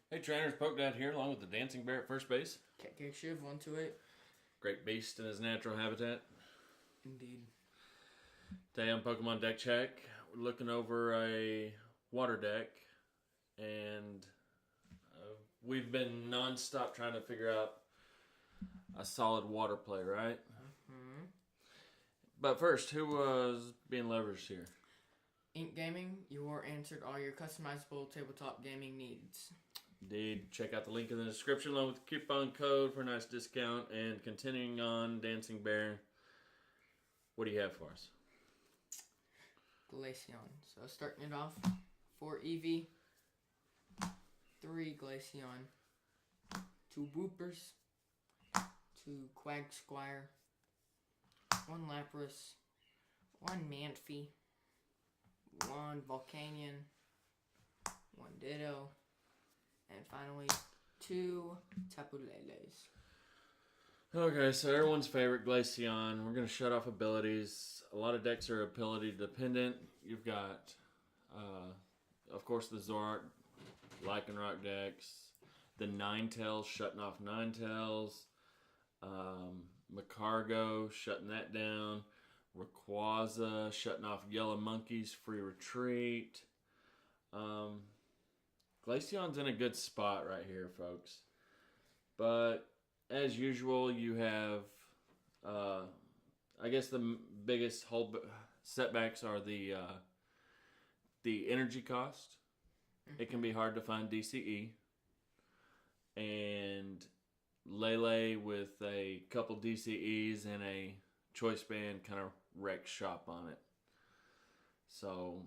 Hey, trainers, Poke Dad here, along with the Dancing Bear at first base. Cat Cake Shiv 128. Great beast in his natural habitat. Indeed. Today on Pokemon Deck Check, we're looking over a water deck, and we've been non-stop trying to figure out a solid water play, right? Mm-hmm. But first, who was being leveraged here? Ink Gaming, your answered all your customizable tabletop gaming needs. Indeed. Check out the link in the description along with the coupon code for a nice discount. And continuing on, Dancing Bear, what do you have for us? Glaceon. So starting it off, 4 Eevee, 3 Glaceon, 2 Woopers, 2 Quagsire, 1 Lapras, 1 Manphy, 1 Volcanion, 1 Ditto, and finally 2 Tapu Leles. Okay, so everyone's favorite Glaceon. We're going to shut off abilities. A lot of decks are ability dependent. You've got, of course, the Zoroark, Lycanroc decks, the Ninetales shutting off Ninetales, Magcargo shutting that down, Rayquaza shutting off Yellow Monkeys, Free Retreat. Glaceon's in a good spot right here, folks. But as usual, you have, I guess the biggest setbacks are the energy cost. It can be hard to find DCE. And Lele with a couple DCEs and a choice band kind of wrecks shop on it. So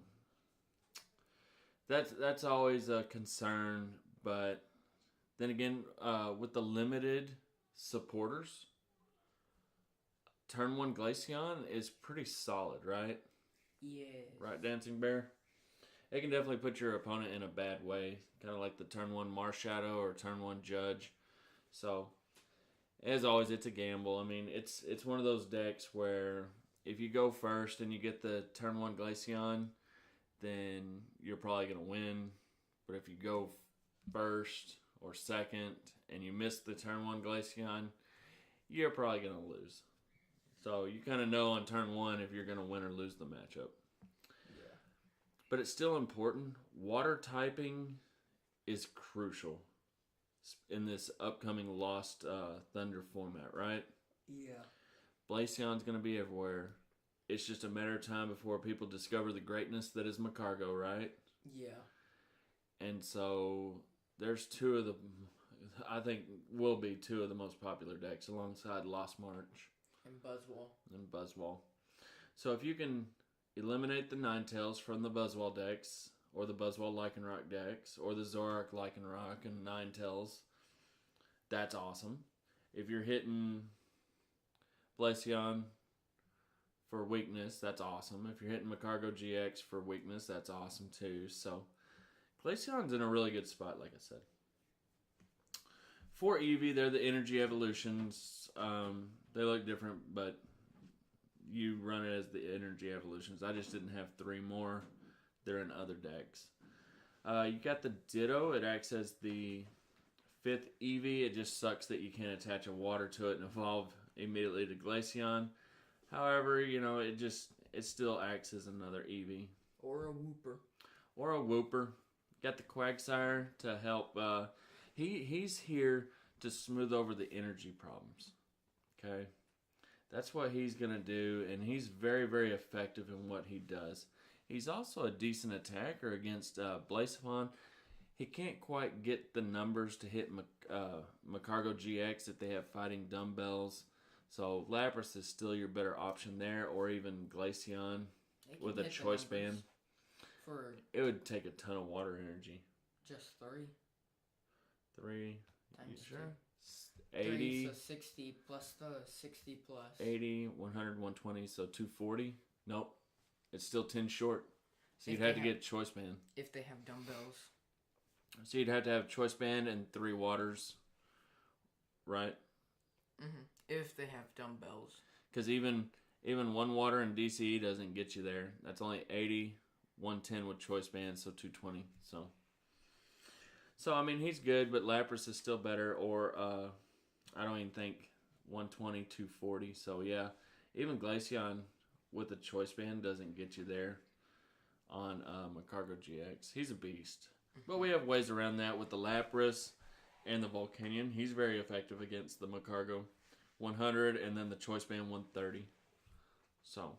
that's always a concern, but then again, with the limited supporters, turn 1 Glaceon is pretty solid, right? Yes. Right, Dancing Bear? It can definitely put your opponent in a bad way, kind of like the turn 1 Marshadow or turn 1 Judge. So, as always, it's a gamble. I mean, it's one of those decks where if you go first and you get the turn 1 Glaceon, then you're probably going to win. But if you go first or second and you miss the turn 1 Glaceon, you're probably going to lose. So you kind of know on turn 1 if you're going to win or lose the matchup. Yeah. But it's still important. Water typing is crucial in this upcoming Lost Thunder format, right? Yeah. Glaceon's going to be everywhere. It's just a matter of time before people discover the greatness that is Magcargo, right? Yeah. And so there's two of the, I think will be two of the most popular decks alongside Lost March And Buzzwole. So if you can eliminate the Ninetales from the Buzzwole decks, or the Buzzwole Lycanroc decks, or the Zoroark Lycanroc and Ninetales, that's awesome. If you're hitting Glaceon for weakness, that's awesome. If you're hitting Magcargo GX for weakness, that's awesome too. So Glaceon's in a really good spot, like I said. For Eevee, they're the energy evolutions. They look different, but you run it as the energy evolutions. I just didn't have 3 more. They're in other decks. You got the Ditto. It acts as the 5th Eevee. It just sucks that you can't attach a water to it and evolve immediately to Glaceon. However, it still acts as another Eevee. Or a Wooper. Or a Wooper. Got the Quagsire to help. He's here to smooth over the energy problems. Okay? That's what he's going to do, and he's very, very effective in what he does. He's also a decent attacker against Glaceon. He can't quite get the numbers to hit Magcargo GX if they have fighting dumbbells. So Lapras is still your better option there, or even Glaceon with a choice band. It would take a ton of water energy. Just 3. 3 times you sure? 80. 80. So 60 plus the 60 plus. 80, 100, 120, so 240. Nope. It's still 10 short. So you'd have to get choice band. If they have dumbbells. So you'd have to have choice band and 3 waters. Right? Mm-hmm. If they have dumbbells. Because even 1 water and DCE doesn't get you there. That's only 80, 110 with choice band, so 220. So, I mean, he's good, but Lapras is still better, or I don't even think 120, 240. So, yeah, even Glaceon with the choice band doesn't get you there on Macargo GX. He's a beast. But we have ways around that with the Lapras and the Volcanion. He's very effective against the Macargo 100 and then the choice band 130. So,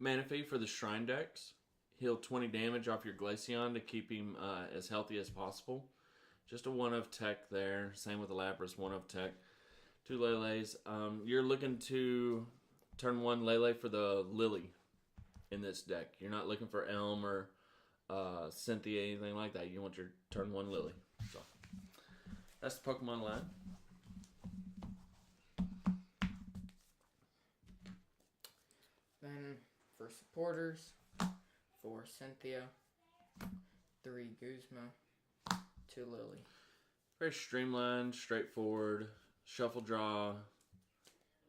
Manaphy for the Shrine decks. Heal 20 damage off your Glaceon to keep him as healthy as possible. Just a 1-of tech there. Same with the Lapras, 1-of tech. 2 Lele's. You're looking to turn 1 Lele for the Lily in this deck. You're not looking for Elm or Cynthia, anything like that. You want your turn 1 Lily. So that's the Pokemon line. Then for supporters, 4 Cynthia, 3 Guzma, 2 Lily. Very streamlined, straightforward, shuffle draw,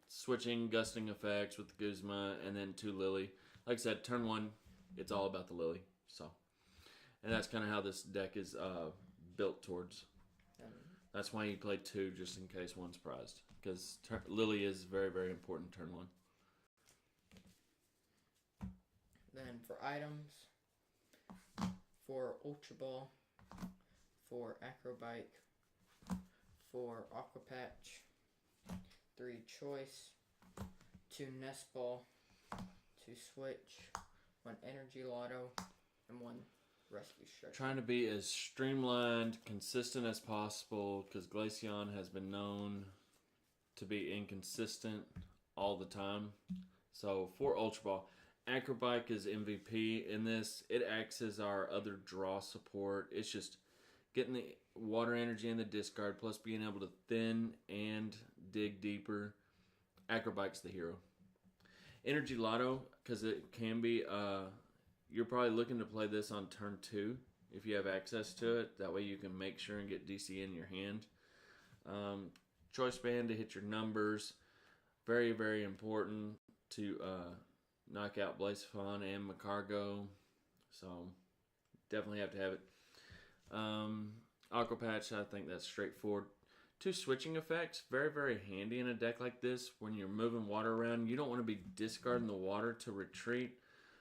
switching, gusting effects with the Guzma, and then 2 Lily. Like I said, turn 1, it's all about the Lily. So, and that's kind of how this deck is built towards. That's why you play 2, just in case one's prized. Because Lily is very, very important turn 1. Then for items, 4 Ultra Ball, 4 Acrobike, 4 Aqua Patch, 3 Choice, 2 Nest Ball, 2 Switch, 1 Energy Lotto, and 1 Rescue Stretcher. Trying to be as streamlined, consistent as possible, because Glaceon has been known to be inconsistent all the time. So 4 Ultra Ball. Acrobike is MVP in this. It acts as our other draw support. It's just getting the water energy in the discard, plus being able to thin and dig deeper. Acrobike's the hero. Energy Lotto, because it can be, you're probably looking to play this on turn 2 if you have access to it. That way you can make sure and get DC in your hand. Choice Band to hit your numbers. Very, very important to knock out Blacephalon and Macargo. So, definitely have to have it. Aqua Patch, I think that's straightforward. 2 switching effects, very, very handy in a deck like this. When you're moving water around, you don't want to be discarding the water to retreat.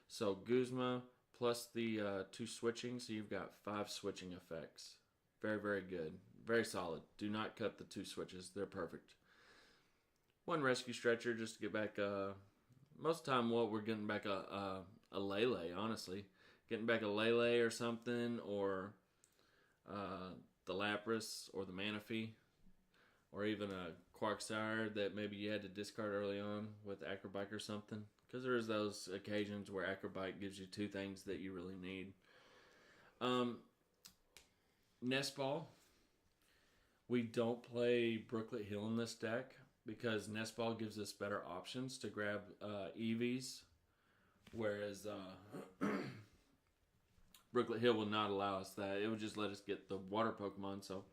So, Guzma plus the 2 switching, so you've got 5 switching effects. Very, very good. Very solid. Do not cut the 2 switches. They're perfect. 1 Rescue Stretcher just to get back... most of the time, we're getting back a Lele, honestly. Getting back a Lele or something, or the Lapras, or the Manaphy, or even a Quagsire that maybe you had to discard early on with Acrobike or something. Because there's those occasions where Acrobike gives you 2 things that you really need. Nest Ball. We don't play Brooklet Hill in this deck, because Nest Ball gives us better options to grab Eevees, whereas Brooklet Hill will not allow us that. It would just let us get the water Pokemon, so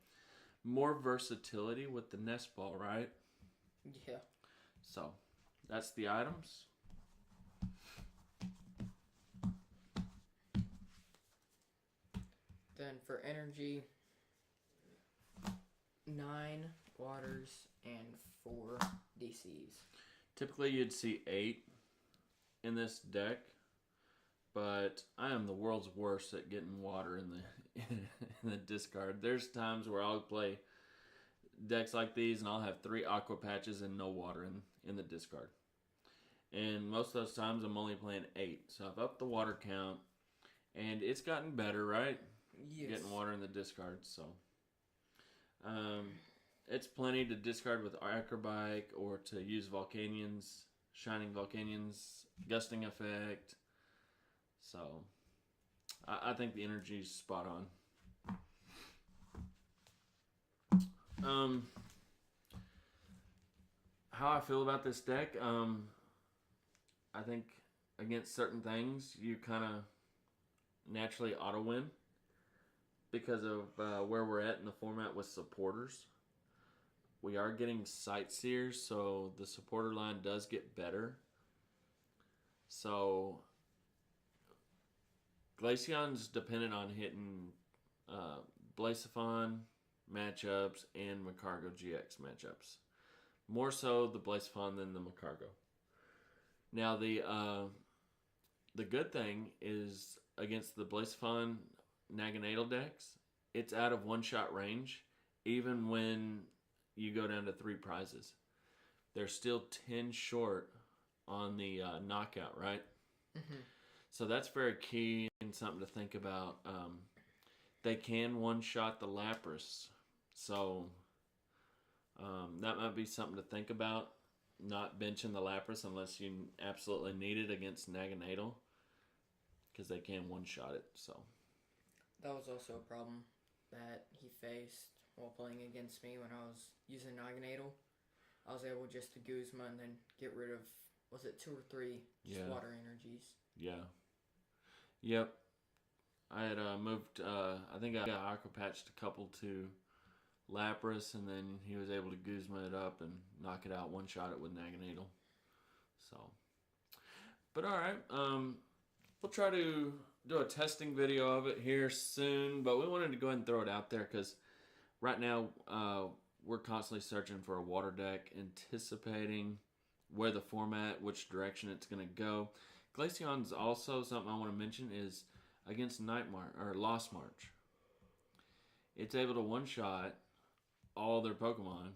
more versatility with the Nest Ball, right? Yeah. So, that's the items. Then for energy, 9 waters and 4 DCs. Typically, you'd see 8 in this deck, but I am the world's worst at getting water in the discard. There's times where I'll play decks like these, and I'll have 3 Aqua Patches and no water in the discard. And most of those times, I'm only playing 8. So I've upped the water count, and it's gotten better, right? Yes. Getting water in the discard, so... it's plenty to discard with Acrobike or to use Volcanions, Shining Volcanions, Gusting Effect. So, I think the energy is spot on. How I feel about this deck, I think against certain things, you kind of naturally auto-win because of where we're at in the format with supporters. We are getting Sightseers, so the supporter line does get better. So Glaceon's dependent on hitting Blacephalon matchups and Macargo GX matchups. More so the Blacephalon than the Macargo. Now the good thing is against the Blacephalon Naganadel decks, it's out of one-shot range, even when you go down to 3 prizes. They're still 10 short on the knockout, right? Mm-hmm. So that's very key and something to think about. They can one-shot the Lapras, so that might be something to think about. Not benching the Lapras unless you absolutely need it against Naganadel, because they can one-shot it. So That was also a problem that he faced while playing against me when I was using Naganadel. I was able just to Guzma and then get rid of, was it 2 or 3 water energies? Yeah. Yep. I had moved, I think I got Aqua Patched a couple to Lapras, and then he was able to Guzma it up and knock it out, one-shot it with Naganadel. So, but alright, we'll try to do a testing video of it here soon, but we wanted to go ahead and throw it out there because right now we're constantly searching for a water deck, anticipating where the format, which direction it's going to go. Glaceon's also something I want to mention is against Lost March. It's able to one-shot all their Pokemon,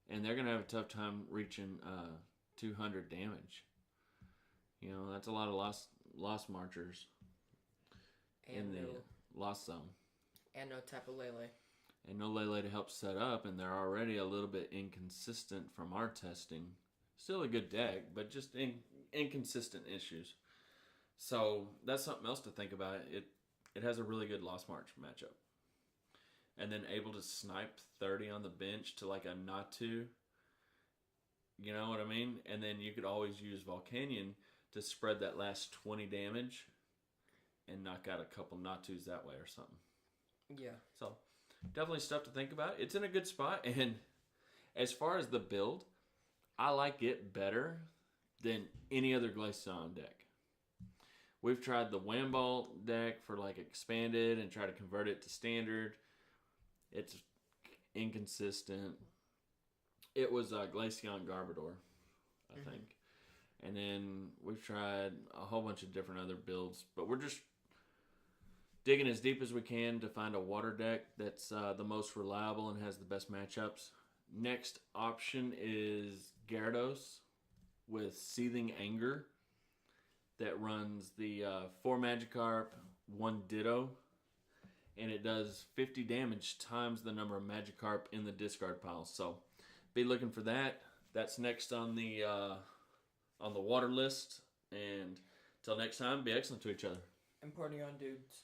and they're going to have a tough time reaching 200 damage. You know, that's a lot of Lost Marchers in the Lost Zone. And no Tapu Lele. And no Lele to help set up, and they're already a little bit inconsistent from our testing. Still a good deck, but just inconsistent issues. So that's something else to think about. It has a really good Lost March matchup. And then able to snipe 30 on the bench to like a Natu. You know what I mean? And then you could always use Volcanion to spread that last 20 damage and knock out a couple Natus that way or something. Yeah. So definitely stuff to think about. It's in a good spot. And as far as the build, I like it better than any other Glaceon deck. We've tried the Wham Ball deck for like expanded and try to convert it to standard. It's inconsistent. It was Glaceon Garbodor, I think. And then we've tried a whole bunch of different other builds, but we're just digging as deep as we can to find a water deck that's the most reliable and has the best matchups. Next option is Gyarados with Seething Anger that runs the 4 Magikarp, 1 Ditto, and it does 50 damage times the number of Magikarp in the discard pile. So be looking for that. That's next on the water list. And till next time, be excellent to each other. And party on, dudes.